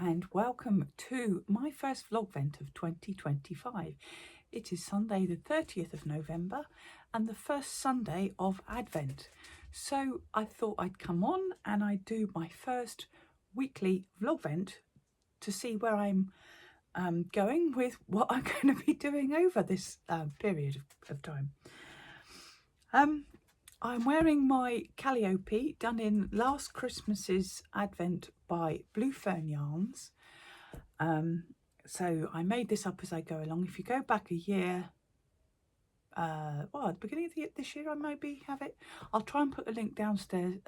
and welcome to my first Vlogvent of 2025. It is Sunday the 30th of November and the first Sunday of Advent. So I thought I'd come on and I'd do my first weekly Vlogvent to see where I'm going with what I'm going to be doing over this period of time. I'm wearing my Calliope done in last Christmas's Advent by Blue Fern Yarns. So I made this up as I go along. If you go back a year, well, at the beginning of this year, I maybe have it. I'll try and put a link downstairs.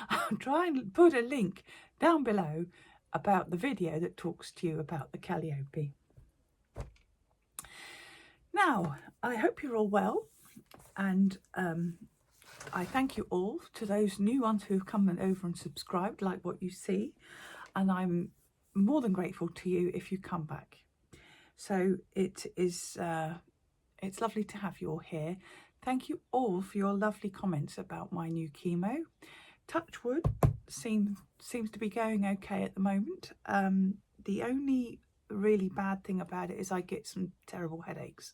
I'll try and put a link down below about the video that talks to you about the Calliope. Now, I hope you're all well. And I thank you all to those new ones who have come over and subscribed, like what you see. And I'm more than grateful to you if you come back. So it is, it's lovely to have you all here. Thank you all for your lovely comments about my new chemo. Touch wood seems to be going okay at the moment. The only really bad thing about it is I get some terrible headaches.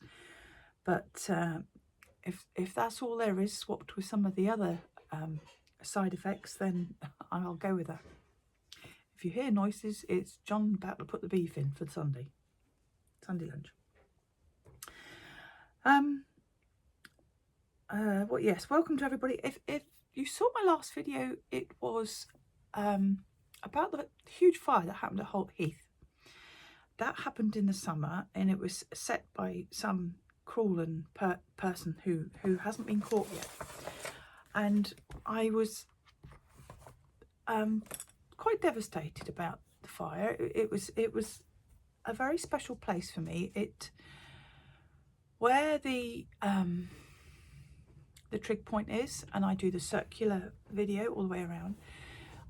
But if that's all there is, swapped with some of the other side effects, then I'll go with that. If you hear noises, it's John about to put the beef in for Sunday lunch. Yes, welcome to everybody. If you saw my last video, it was about the huge fire that happened at Holt Heath. That happened in the summer, and it was set by some cruel person who hasn't been caught yet. And I was quite devastated about the fire. It was a very special place for me. Where the trig point is, and I do the circular video all the way around.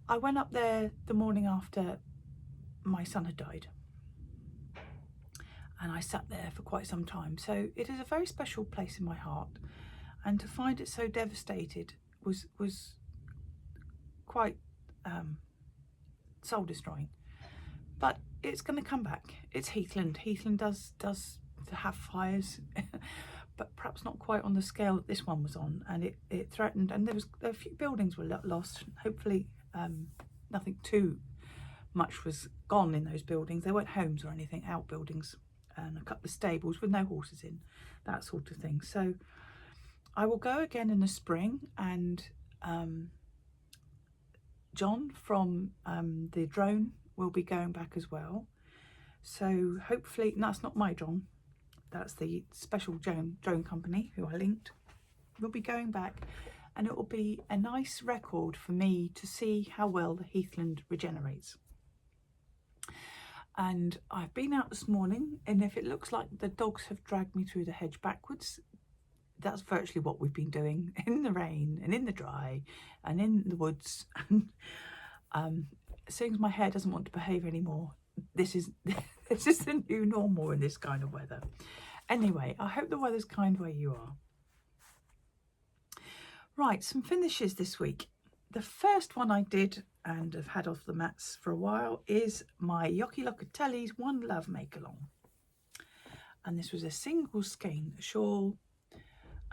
I went up there the morning after my son had died. And I sat there for quite some time. So it is a very special place in my heart. And to find it so devastated was quite soul destroying. But it's going to come back. It's Heathland. Heathland does have fires, but perhaps not quite on the scale that this one was on. And it threatened, and there were a few buildings were lost. Hopefully nothing too much was gone in those buildings. They weren't homes or anything, outbuildings. And a couple of stables with no horses in, that sort of thing. So I will go again in the spring, and John from the drone will be going back as well. So hopefully, no, that's not my John, that's the special drone company who I linked. We'll be going back, and it will be a nice record for me to see how well the heathland regenerates. And I've been out this morning, and if it looks like the dogs have dragged me through the hedge backwards, that's virtually what we've been doing in the rain and in the dry and in the woods. Seeing as my hair doesn't want to behave anymore, this is the new normal in this kind of weather. Anyway, I hope the weather's kind where you are. Right, some finishes this week. The first one I did and have had off the mats for a while is my Vlogvents One Love Make Along. And this was a single skein shawl,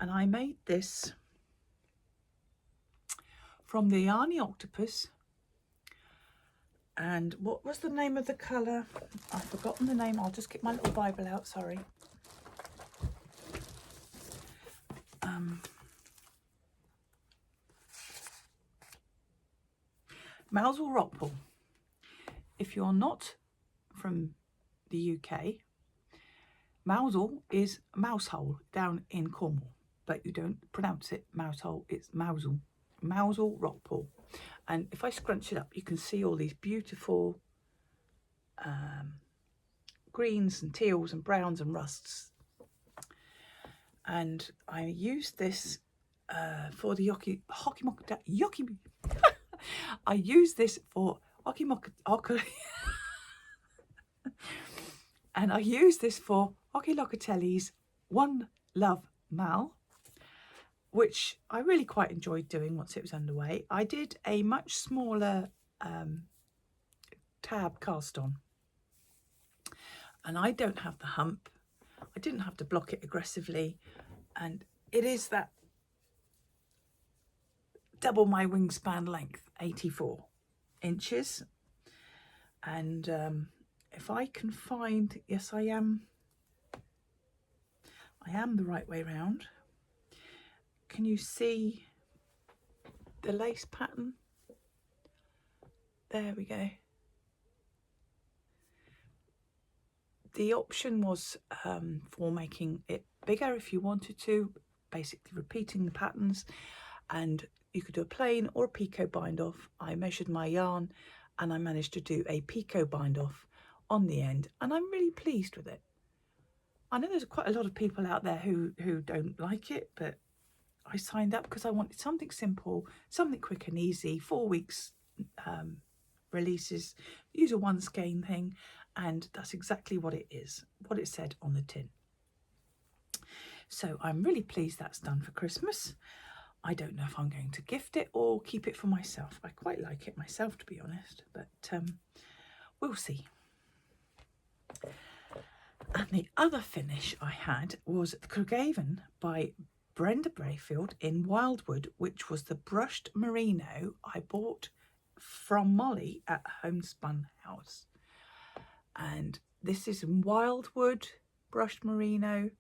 and I made this from the Yarny Octopus. And what was the name of the colour? I've forgotten the name. I'll just get my little Bible out, sorry. Mousel Rockpool. If you're not from the UK, Mousel is mousehole down in Cornwall, but you don't pronounce it mousehole, it's Mousel. Mousel Rockpool. And if I scrunch it up, you can see all these beautiful greens and teals and browns and rusts. And I used this for the I use this for and I use this for Vlogvents One Love Mal, which I really quite enjoyed doing once it was underway. I did a much smaller tab cast on. And I don't have the hump. I didn't have to block it aggressively. And it is that double my wingspan length, 84 inches. And if I can find, yes, I am the right way round. Can you see the lace pattern? There we go. The option was for making it bigger if you wanted to, basically repeating the patterns, and you could do a plain or a picot bind off. I measured my yarn and I managed to do a picot bind off on the end, and I'm really pleased with it. I know there's quite a lot of people out there who don't like it, but I signed up because I wanted something simple, something quick and easy, 4 weeks releases, use a one skein thing, and that's exactly what it is, what it said on the tin. So I'm really pleased that's done for Christmas. I don't know if I'm going to gift it or keep it for myself. I quite like it myself, to be honest, but we'll see. And the other finish I had was the Craigavon by Brenda Brayfield in Wildwood, which was the brushed merino I bought from Molly at Homespun House. And this is in Wildwood brushed merino,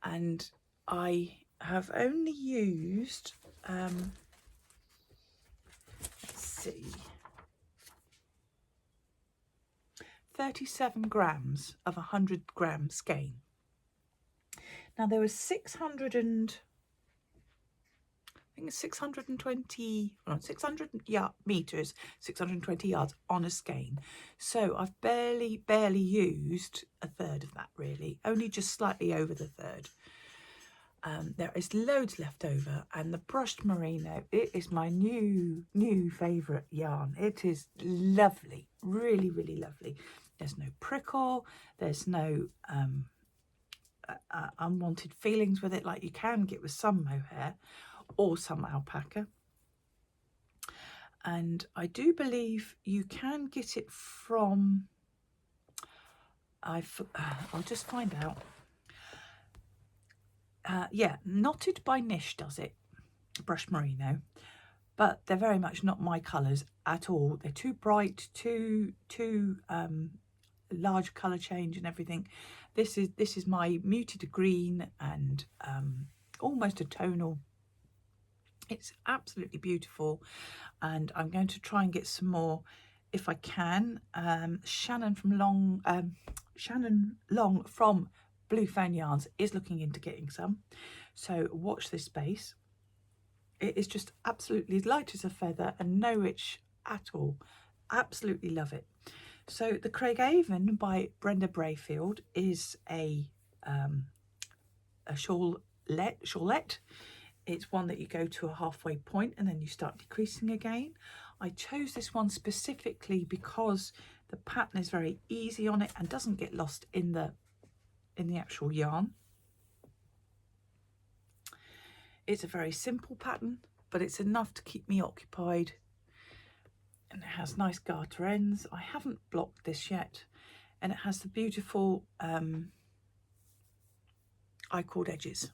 and I have only used let's see, 37 grams of 100 gram skein. Now there was 620 meters, 620 yards on a skein. So I've barely used a third of that, really, only just slightly over the third. There is loads left over, and the brushed merino, it is my new favourite yarn. It is lovely, really, really lovely. There's no prickle, there's no unwanted feelings with it like you can get with some mohair or some alpaca. And I do believe you can get it from, I'll just find out. Yeah, Knotted by Niche does it, brushed merino, but they're very much not my colours at all. They're too bright, too large colour change and everything. This is my muted green and almost a tonal. It's absolutely beautiful, and I'm going to try and get some more if I can. Shannon Long from Blue Fan Yarns is looking into getting some, so watch this space. It is just absolutely light as a feather and no itch at all. Absolutely love it. So the Craigavon by Brenda Brayfield is a shawlette. It's one that you go to a halfway point and then you start decreasing again. I chose this one specifically because the pattern is very easy on it and doesn't get lost in the actual yarn. It's a very simple pattern, but it's enough to keep me occupied, and it has nice garter ends. I haven't blocked this yet, and it has the beautiful I-cord edges.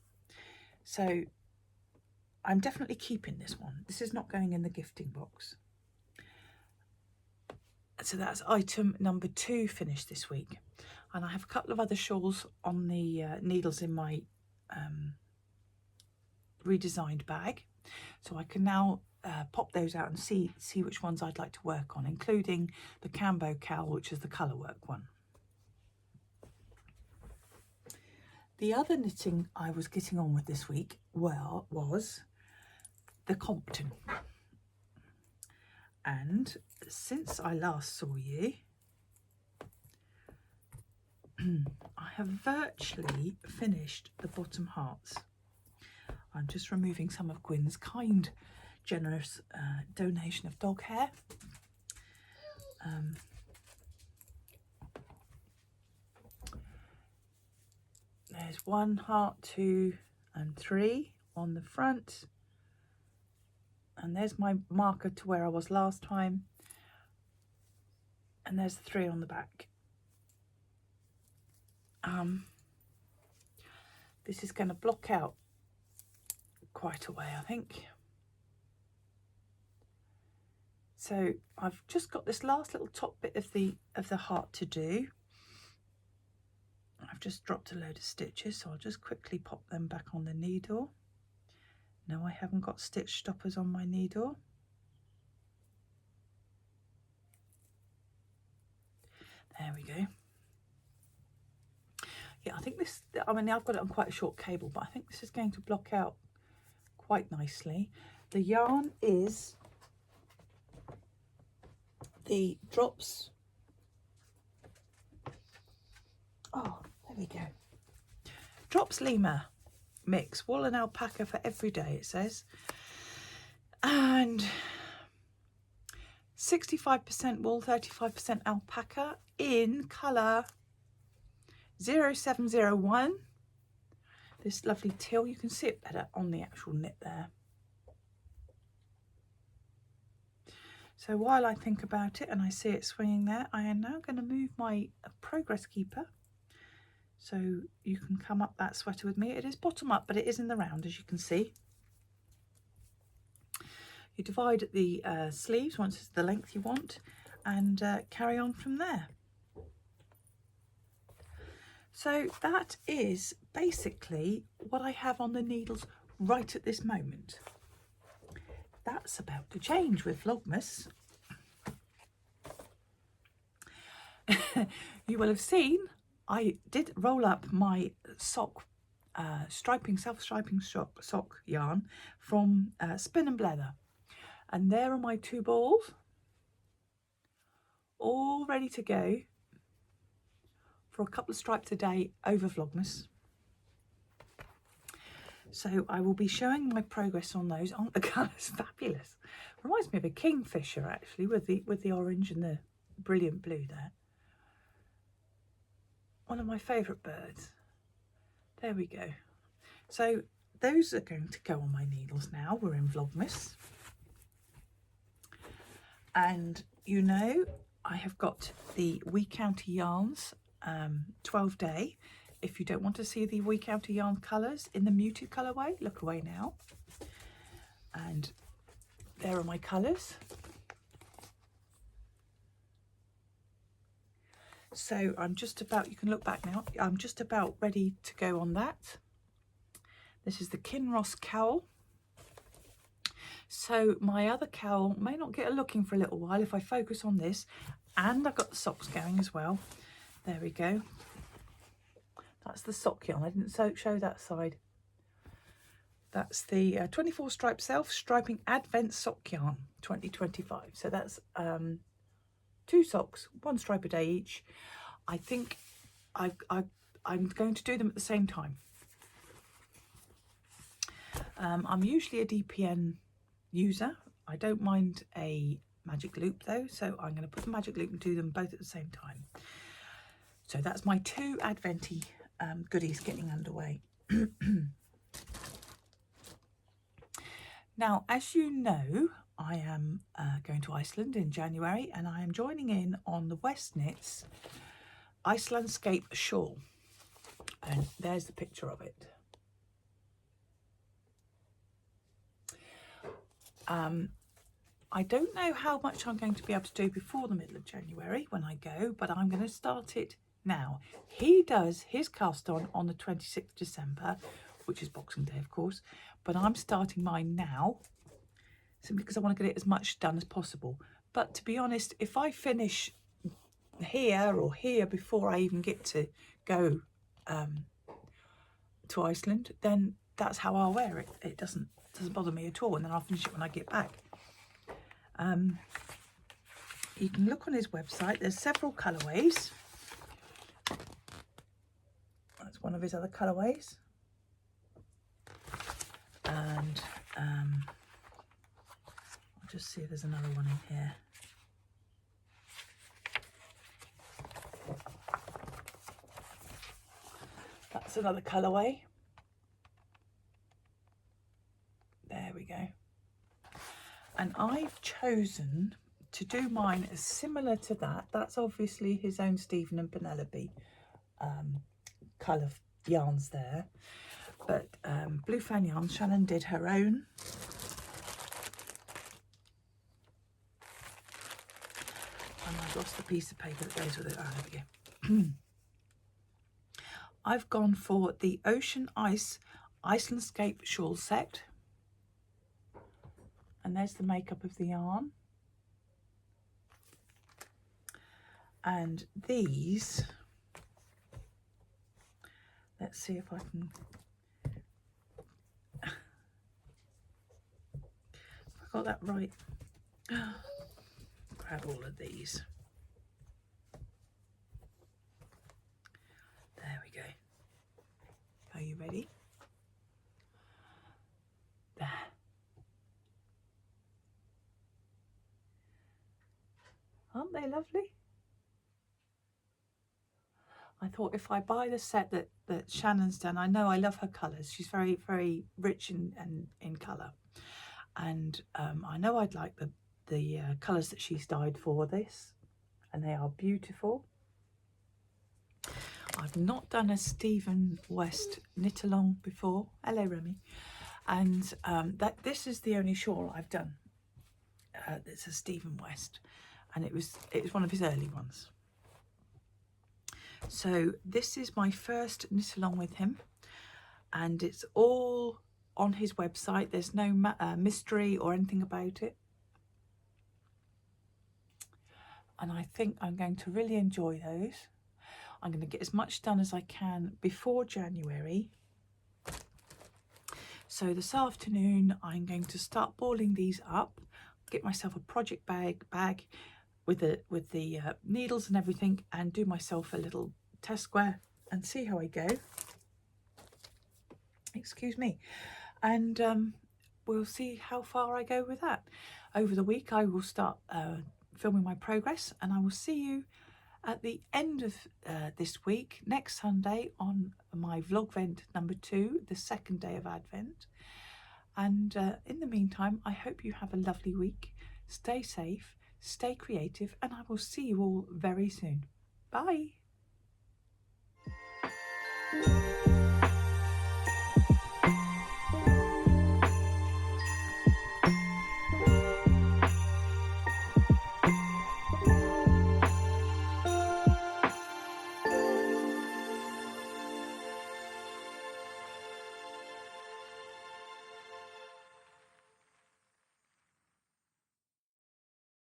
So I'm definitely keeping this one. This is not going in the gifting box. So that's item number 2 finished this week. And I have a couple of other shawls on the needles in my redesigned bag. So I can now pop those out and see which ones I'd like to work on, including the Cambo Cowl, which is the colour work one. The other knitting I was getting on with this week, well, was the Compton. And since I last saw you, I have virtually finished the bottom hearts. I'm just removing some of Gwyn's kind, generous donation of dog hair. There's 1 heart, 2 and 3 on the front. And there's my marker to where I was last time. and there's 3 on the back. This is going to block out quite a way, I think. So I've just got this last little top bit of the heart to do. I've just dropped a load of stitches, so I'll just quickly pop them back on the needle. No, I haven't got stitch stoppers on my needle. There we go. Yeah, I think this, I mean, I've got it on quite a short cable, but I think this is going to block out quite nicely. The yarn is the Drops. Oh, there we go. Drops Lima mix, wool and alpaca for every day, it says. And 65% wool, 35% alpaca in colour 0701. This lovely teal, you can see it better on the actual knit there. So while I think about it and I see it swinging there, I am now going to move my progress keeper so you can come up that sweater with me. It is bottom up, but it is in the round, as you can see. You divide at the sleeves once it's the length you want, and carry on from there. So that is basically what I have on the needles right at this moment. That's about to change with Vlogmas. You will have seen I did roll up my sock self-striping sock yarn from Spin and Blether, and there are my 2 balls all ready to go for a couple of stripes a day over Vlogmas. So I will be showing my progress on those. Aren't the colours fabulous? Reminds me of a kingfisher actually, with the orange and the brilliant blue there. One of my favourite birds. There we go. So those are going to go on my needles now. We're in Vlogmas. And you know, I have got the We County Yarns 12 day. If you don't want to see the We County Yarn colours in the muted colourway, look away now. And there are my colours. So I'm just about, you can look back now, I'm just about ready to go on that. This is the Kinross cowl. So my other cowl may not get a looking for a little while if I focus on this, and I've got the socks going as well. There we go. That's the sock yarn. I didn't show that side. That's the 24 stripe self-striping Advent sock yarn 2025. So that's 2 socks, 1 stripe a day each. I think I'm going to do them at the same time. I'm usually a DPN user. I don't mind a magic loop though, so I'm going to put the magic loop and do them both at the same time. So that's my 2 Adventy goodies getting underway. Now, as you know, I am going to Iceland in January, and I am joining in on the West Knits Icelandscape Shawl, and there's the picture of it. I don't know how much I'm going to be able to do before the middle of January when I go, but I'm going to start it now. He does his cast on the 26th of December, which is Boxing Day, of course, but I'm starting mine now simply because I want to get it as much done as possible. But to be honest, if I finish here or here before I even get to go to Iceland, then that's how I'll wear it. It doesn't bother me at all, and then I'll finish it when I get back. You can look on his website. There's several colourways. That's one of his other colourways. And I'll just see if there's another one in here. That's another colourway. There we go. And I've chosen to do mine as similar to that. That's obviously his own Stephen and Penelope colour yarns there. But Blue Fan Yarn, Shannon did her own. And I've lost the piece of paper that goes with it. Ah, there we go. I've gone for the Ocean Ice Icelandscape Shawl set. And there's the makeup of the yarn. And these, let's see if I can, I got that right. Grab all of these. There we go. Are you ready? There. Aren't they lovely? I thought if I buy the set that Shannon's done, I know I love her colours. She's very, very rich in colour. And I know I'd like the colours that she's dyed for this. And they are beautiful. I've not done a Stephen West knit along before. Hello, Remy. And this is the only shawl I've done. It's a Stephen West. And it was one of his early ones. So this is my first knit along with him, and it's all on his website. There's no mystery or anything about it, and I think I'm going to really enjoy those. I'm going to get as much done as I can before January. So this afternoon I'm going to start balling these up, get myself a project bag with the needles and everything, and do myself a little test square and see how I go. Excuse me. And we'll see how far I go with that. Over the week I will start filming my progress, and I will see you at the end of this week, next Sunday, on my Vlogvent number 2, the second day of Advent. And in the meantime, I hope you have a lovely week. Stay safe, stay creative, and I will see you all very soon. Bye.